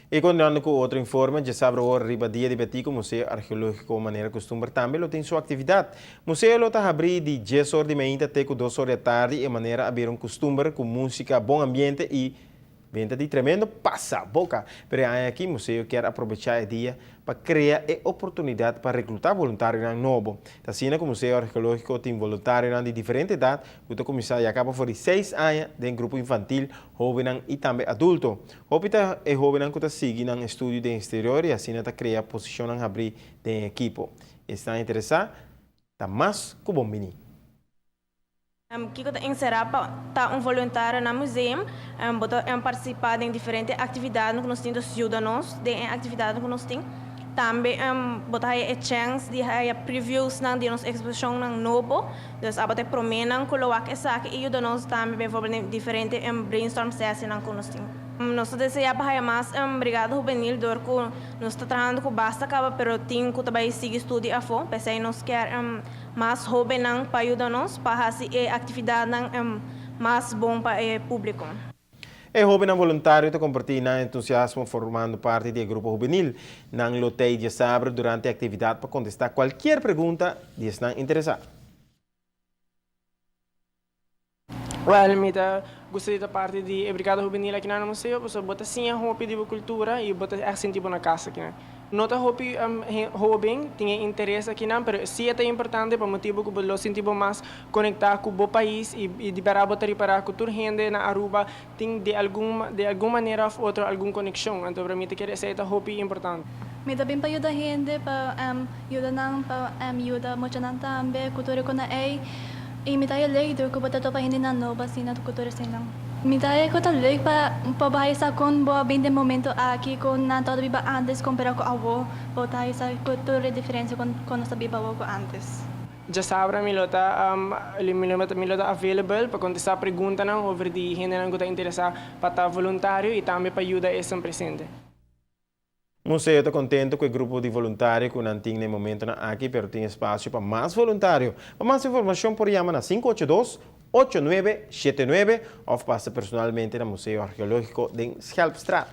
E continuando com outro informe, já sabe o dia de Betico, Museu Arqueológico Maneira Costume também tem sua atividade. O museu está abrindo de 10 horas de manhã até 2 horas da tarde, e maneira abrir costume com música, bom ambiente e venda de tremendo passa-boca. Mas aqui o museu quer aproveitar o dia para criar oportunidade para recrutar voluntários novos. Assim, o Museu Arqueológico tem voluntários de diferentes idades, que começar e acaba por 6 anos, de grupo infantil, jovem e também adulto. Hopita é jovem que segue no estudo de exterior e assim está criar posição em abrir de equipo. Está interessado? Está mais que bom menino. Kiko encerrar tá voluntário no museu, participar em diferentes atividades que nós temos cidadãos, de atividades que nós temos. Também botar a chance de previews de nossa exposição novo, então abate promenan colocar essa aqui e nós também por diferentes brainstorm sessions que nós temos. Nós desejamos mais brigada juvenil, dor que nós está trabalhando com basta caba, pero tem que também seguir estudo a fora, pensei nós quer mais jovem para ajudar nós para fazer atividade mais bom para o público. O jovem voluntário está compartilhando entusiasmo formando parte do grupo juvenil na loteia de sábado durante a atividade para contestar qualquer pergunta que estão interessados. Well, gostaria da parte de Brigada Juvenil aqui no museu, porque bota sim a roupa de cultura e bota assim tipo na casa aqui. Nota roupa jovem tinha interesse aqui não, mas sim é importante para motivo que lo sentivo mais conectar com o país e liberar botar para a cultura gente na Aruba tem de alguma maneira ou outra alguma conexão, então para mim que essa é roupa importante. Me também para ajudar gente para ajudar não para ajudar muito não também cultura com a e me dá lei do que botar para hindi na nova assim na cultura silang. Me dá ko ta lei para bahaya sa kon boa bem de momento aqui com na todo biba antes compara com avô botar essa cultura diferença com nossa biba avô antes. Já sabe milota available para contestar perguntas não over de gente não que está interessado para estar voluntário e também para ajudar esse presente. O museu está contente com o grupo de voluntários que não tem no momento aqui, mas tem espaço para mais voluntários. Para mais informação, por chamar na 582-8979 ou passa personalmente no Museu Arqueológico de Schelpstraat.